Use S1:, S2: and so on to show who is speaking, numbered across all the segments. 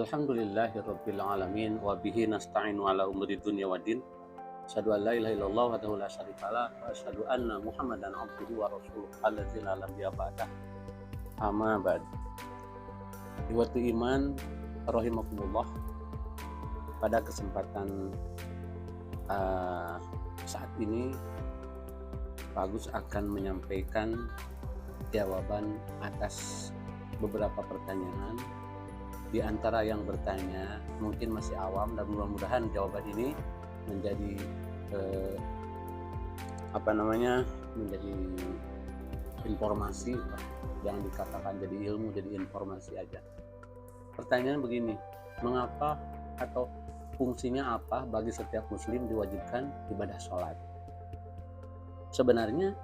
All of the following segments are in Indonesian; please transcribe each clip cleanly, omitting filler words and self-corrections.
S1: Alhamdulillahirabbil alamin wa bihi nasta'inu ala umuri dunya waddin. Asyhadu an la ilaha illallah wahdahu la syarikalah wa asyhadu anna Muhammadan abduhu wa rasuluh allazi la nabiyya ba'dah. Amma ba'd. Ikhwati iman rahimakumullah. Pada kesempatan saat ini Pak Agus akan menyampaikan jawaban atas beberapa pertanyaan. Di antara yang bertanya mungkin masih awam, dan mudah-mudahan jawaban ini menjadi menjadi informasi, jangan dikatakan jadi ilmu, jadi informasi aja. Pertanyaan begini, mengapa atau fungsinya apa bagi setiap muslim diwajibkan ibadah sholat? Sebenarnya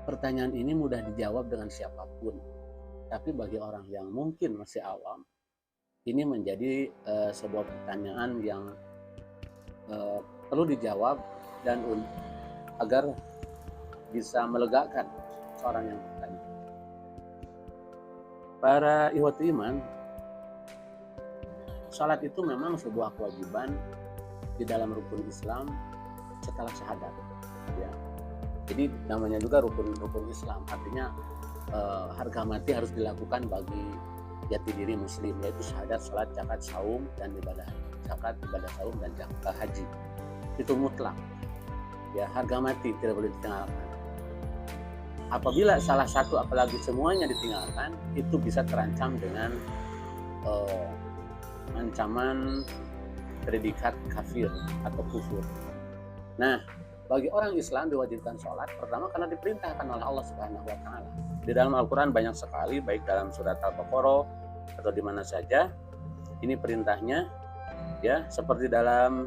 S1: pertanyaan ini mudah dijawab dengan siapapun, tapi bagi orang yang mungkin masih awam, ini menjadi sebuah pertanyaan yang perlu dijawab dan agar bisa melegakan seorang yang bertanya. Para ikhwati iman, salat itu memang sebuah kewajiban di dalam rukun Islam setelah syahadat. Ya. Jadi namanya juga rukun Islam, artinya harga mati harus dilakukan bagi jati diri muslim, yaitu syahadat, salat, zakat, saum, dan ibadah zakat, ibadah saum, dan haji. Itu mutlak. Ya, harga mati tidak boleh ditinggalkan. Apabila salah satu, apalagi semuanya ditinggalkan, itu bisa terancam dengan ancaman predikat kafir atau kufur. Nah, bagi orang Islam diwajibkan sholat pertama karena diperintahkan oleh Allah Subhanahu wa Ta'ala. Di dalam Al-Quran banyak sekali, baik dalam surat Al-Baqarah atau di mana saja ini perintahnya, ya, seperti dalam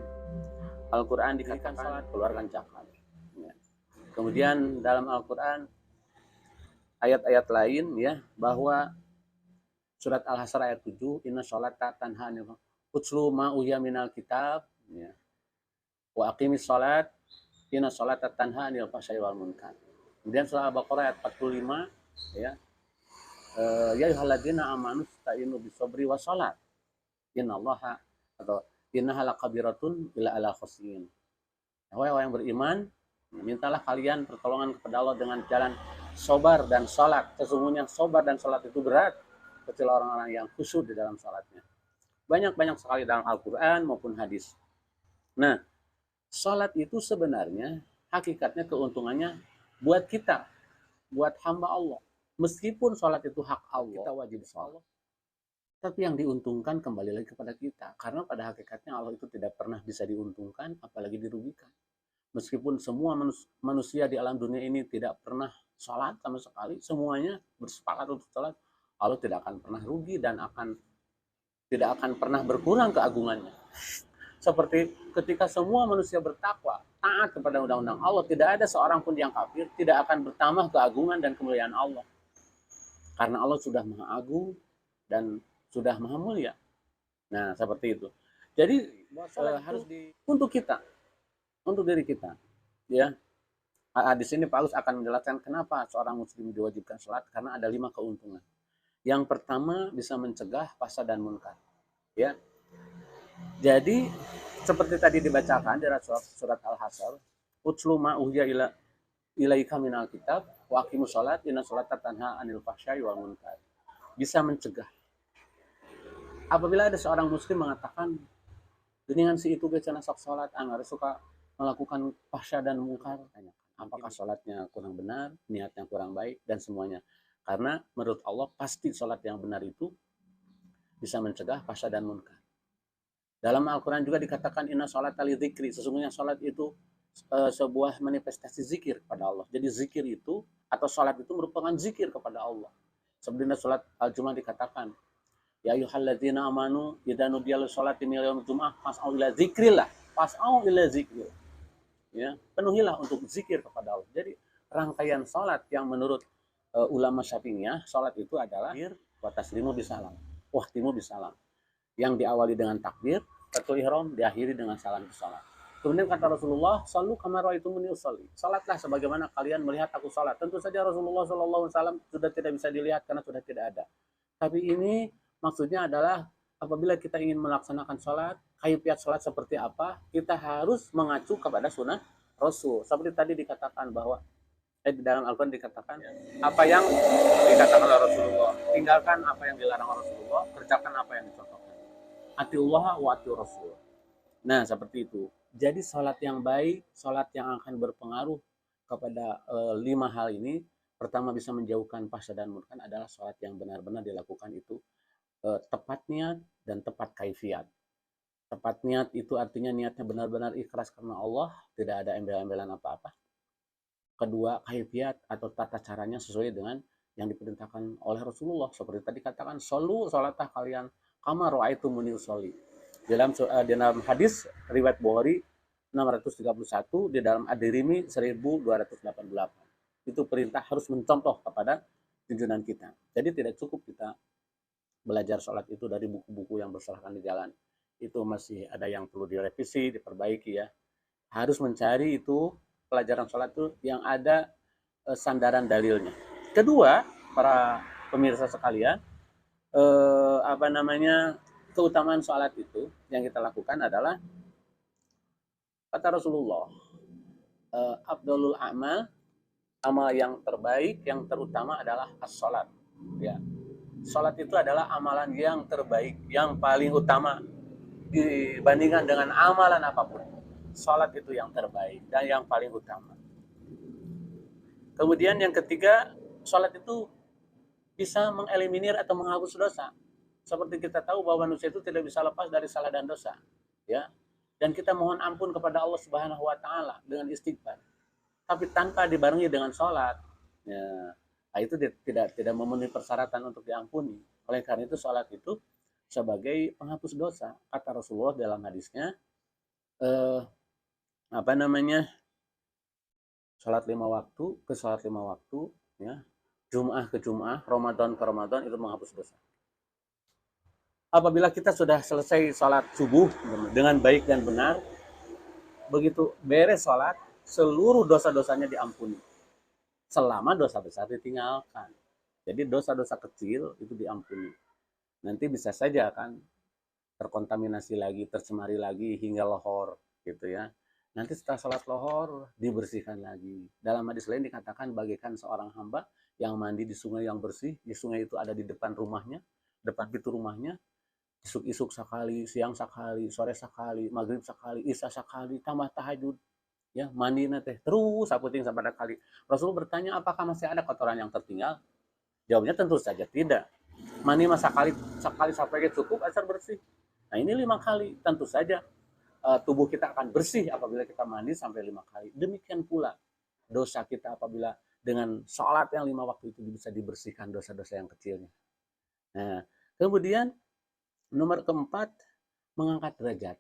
S1: Al-Quran dikatakan sholat, keluarkan zakat. Ya. Kemudian dalam Al-Quran ayat-ayat lain, ya, bahwa surat Al-Hasr ayat 7, inna sholata tanha anil utslu ma uhiya minal kitab, ya, wa aqimis sholat inna sholata tanha anil fahsya'i wal munkar. Kemudian surah Al-Baqarah ayat 45, ya, ya ayyuhalladzina amanu ista'inu bis-sabri was shalah innallaha atau innaha lakabiratun illa ala khosyin. Wahai orang yang beriman, mintalah kalian pertolongan kepada Allah dengan jalan sabar dan salat. Sesungguhnya sabar dan salat itu berat kecuali orang-orang yang khusyuk di dalam salatnya. Banyak sekali dalam Al-Quran maupun hadis. Nah, salat itu sebenarnya hakikatnya keuntungannya buat kita, buat hamba Allah. Meskipun sholat itu hak Allah, kita wajib sholat. Tapi yang diuntungkan kembali lagi kepada kita. Karena pada hakikatnya Allah itu tidak pernah bisa diuntungkan, apalagi dirugikan. Meskipun semua manusia di alam dunia ini tidak pernah sholat sama sekali, semuanya bersepakat untuk sholat, Allah tidak akan pernah rugi dan tidak akan pernah berkurang keagungannya. Seperti ketika semua manusia bertakwa, taat kepada undang-undang Allah, tidak ada seorang pun yang kafir, tidak akan bertambah keagungan dan kemuliaan Allah. Karena Allah sudah maha agung dan sudah maha mulia. Nah, seperti itu. Jadi harus untuk kita, untuk diri kita, ya. Di sini Pak Agus akan menjelaskan kenapa seorang muslim diwajibkan sholat, karena ada 5 keuntungan. Yang pertama, bisa mencegah fahsya dan munkar. Ya. Jadi seperti tadi dibacakan dari surat Al-Hasr, utslu ma uhiya ilaika minal kitab wa aqimus sholat inna sholata tanha anil fahsya'i wal munkar. Bisa mencegah. Apabila ada seorang muslim mengatakan, dengan si itu becana sok sholat, anggar suka melakukan fahsya dan munkar, tanyakan apakah sholatnya kurang benar, niatnya kurang baik, dan semuanya. Karena menurut Allah pasti sholat yang benar itu bisa mencegah fahsya dan munkar. Dalam Al-Quran juga dikatakan inna sholat li dzikri, sesungguhnya sholat itu sebuah manifestasi zikir kepada Allah. Jadi zikir itu atau sholat itu merupakan zikir kepada Allah. Sebenarnya sholat Al-Jum'ah dikatakan, ya ayyuhalladzina amanu idza nudiya lis-sholati min yaumil jum'ah fas'au ila dzikrillah, fas'au ila dzikrillah. Ya, penuhilah untuk zikir kepada Allah. Jadi rangkaian sholat yang menurut ulama Syafi'iyah, sholat itu adalah wa taslimu bisalam, wahtimu bisalam. Yang diawali dengan takbir, takbiratul ihram, diakhiri dengan salam salat. Kemudian kata Rasulullah, "Shallu kama ra'aitumuni usolli." Salatlah sebagaimana kalian melihat aku salat. Tentu saja Rasulullah SAW sudah tidak bisa dilihat karena sudah tidak ada. Tapi ini maksudnya adalah apabila kita ingin melaksanakan sholat, kaifiat sholat seperti apa, kita harus mengacu kepada sunnah Rasul. Seperti tadi dikatakan bahwa di dalam Al-Quran dikatakan apa yang dikatakan oleh Rasulullah, tinggalkan apa yang dilarang oleh Rasulullah, kerjakan apa yang dicontohkan. Atiullah wa atiur Rasul. Nah, seperti itu. Jadi sholat yang baik, sholat yang akan berpengaruh kepada 5 hal ini, pertama bisa menjauhkan fahsya dan munkar adalah sholat yang benar-benar dilakukan itu tepat niat dan tepat kaifiat. Tepat niat itu artinya niatnya benar-benar ikhlas karena Allah, tidak ada embel-embelan apa-apa. Kedua, kaifiat atau tata caranya sesuai dengan yang diperintahkan oleh Rasulullah. Seperti tadi katakan, solu salatah kalian kama ra'aitumuni usolli. Dalam hadis riwayat Bukhari 631, di dalam Ad-Dirimi 1288. Itu perintah harus mencontoh kepada junjungan kita. Jadi tidak cukup kita belajar sholat itu dari buku-buku yang berserakan di jalan. Itu masih ada yang perlu direvisi, diperbaiki ya. Harus mencari itu pelajaran sholat itu yang ada sandaran dalilnya. Kedua, para pemirsa sekalian, keutamaan sholat itu yang kita lakukan adalah kata Rasulullah, Abdulul amal, amal yang terbaik, yang terutama adalah as-sholat. Ya, sholat itu adalah amalan yang terbaik, yang paling utama dibandingkan dengan amalan apapun. Sholat itu yang terbaik dan yang paling utama. Kemudian yang ketiga, sholat itu bisa mengeliminir atau menghapus dosa. Seperti kita tahu bahwa manusia itu tidak bisa lepas dari salah dan dosa, ya. Dan kita mohon ampun kepada Allah Subhanahu wa taala dengan istighfar. Tapi tanpa dibarengi dengan sholat, ya, nah itu tidak memenuhi persyaratan untuk diampuni. Oleh karena itu sholat itu sebagai penghapus dosa. Kata Rasulullah dalam hadisnya, sholat 5 waktu ke sholat 5 waktu, ya, Jum'ah ke Jum'ah, Ramadan ke Ramadan, itu menghapus dosa. Apabila kita sudah selesai sholat subuh dengan baik dan benar, begitu beres sholat, seluruh dosa-dosanya diampuni. Selama dosa besar ditinggalkan. Jadi dosa-dosa kecil itu diampuni. Nanti bisa saja kan terkontaminasi lagi, tercemari lagi hingga lohor gitu ya. Nanti setelah sholat lohor dibersihkan lagi. Dalam hadis lain dikatakan bagaikan seorang hamba yang mandi di sungai yang bersih. Di sungai itu ada di depan rumahnya, depan pintu rumahnya. Isuk-isuk sekali, siang sekali, sore sekali, maghrib sekali, isya sekali, tambah tahajud. Ya, mandi teh terus saputing sampai kali. Rasul bertanya, apakah masih ada kotoran yang tertinggal? Jawabnya tentu saja tidak. Mandi masa sekali sampai cukup asal bersih. Nah, ini 5 kali. Tentu saja tubuh kita akan bersih apabila kita mandi sampai 5 kali. Demikian pula dosa kita apabila dengan sholat yang 5 waktu itu bisa dibersihkan dosa-dosa yang kecilnya. Nah, kemudian nomor keempat, mengangkat derajat.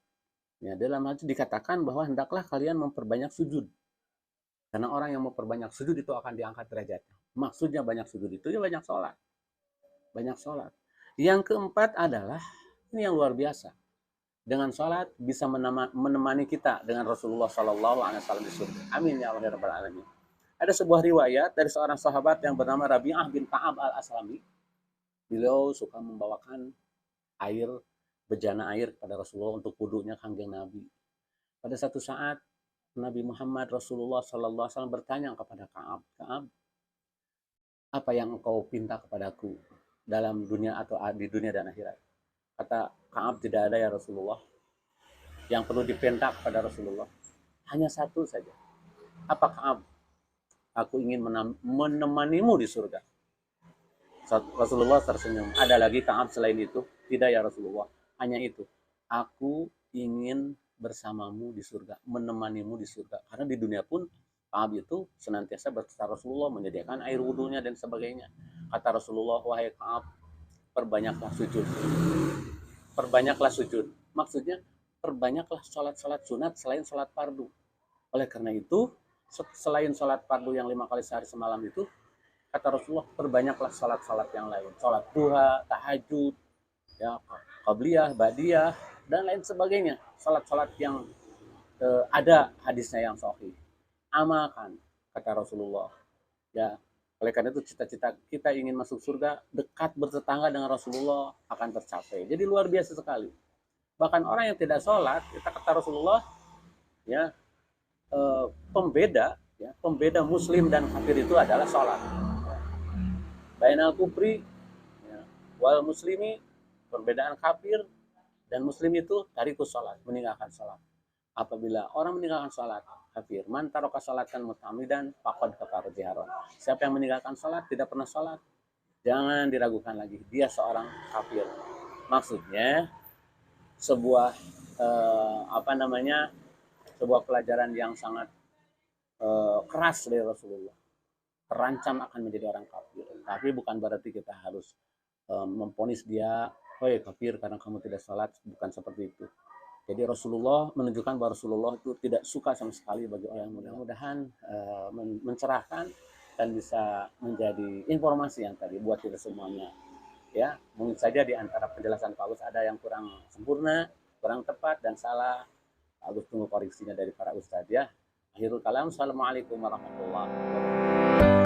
S1: Ya, dalam hal itu dikatakan bahwa hendaklah kalian memperbanyak sujud. Karena orang yang memperbanyak sujud itu akan diangkat derajatnya. Maksudnya banyak sujud itu ya banyak sholat. Banyak sholat. Yang keempat adalah, ini yang luar biasa. Dengan sholat bisa menemani kita dengan Rasulullah SAW di surga. Amin ya Allah ya Rabbal Alamin. Ada sebuah riwayat dari seorang sahabat yang bernama Rabi'ah bin Ka'ab al-Aslami. Beliau suka membawakan air, bejana air kepada Rasulullah untuk wudhunya kangjeng Nabi. Pada satu saat Nabi Muhammad Rasulullah SAW bertanya kepada Ka'ab, Ka'ab, apa yang engkau pinta kepadaku dalam dunia atau di dunia dan akhirat? Kata Ka'ab, tidak ada ya Rasulullah. Yang perlu dipinta kepada Rasulullah hanya satu saja. Apa Ka'ab? Aku ingin menemanimu di surga. Rasulullah tersenyum. Ada lagi Ka'ab selain itu? Tidak ya Rasulullah. Hanya itu. Aku ingin bersamamu di surga, menemanimu di surga. Karena di dunia pun Ka'ab itu senantiasa berkata Rasulullah, menyediakan air wudhunya dan sebagainya. Kata Rasulullah, wahai Ka'ab, perbanyaklah sujud. Perbanyaklah sujud. Maksudnya, perbanyaklah sholat-sholat sunat selain sholat fardu. Oleh karena itu, selain sholat fardu yang 5 kali sehari semalam itu, kata Rasulullah, perbanyaklah sholat-sholat yang lain. Sholat duha, tahajud, ya, qabliyah, ba'diyah, dan lain sebagainya. Sholat-sholat yang ada hadisnya yang sahih. Amalkan, kata Rasulullah. Ya, Oleh karena itu cita-cita kita ingin masuk surga, dekat bertetangga dengan Rasulullah akan tercapai. Jadi luar biasa sekali. Bahkan orang yang tidak sholat, kita kata Rasulullah, ya pembeda muslim dan kafir itu adalah sholat. Bainal kufri ya, wal muslimi, perbedaan kafir dan muslim itu tarikus sholat, meninggalkan sholat. Apabila orang meninggalkan sholat, kafir. Man taroka sholatan mutamidan faqad kafara biharon. Siapa yang meninggalkan sholat, tidak pernah sholat, jangan diragukan lagi, dia seorang kafir. Maksudnya sebuah sebuah pelajaran yang sangat keras dari Rasulullah, terancam akan menjadi orang kafir. Tapi bukan berarti kita harus memponis dia, oh kafir karena kamu tidak sholat, bukan seperti itu. Jadi Rasulullah menunjukkan bahwa Rasulullah itu tidak suka sama sekali bagi orang yang mudah-mudahan mencerahkan dan bisa menjadi informasi yang tadi buat kita semuanya. Ya, mungkin saja di antara penjelasan Paulus ada yang kurang sempurna, kurang tepat dan salah. Agus tunggu koreksinya dari para ustadz ya. Akhirul kalam, assalamualaikum warahmatullahi wabarakatuh.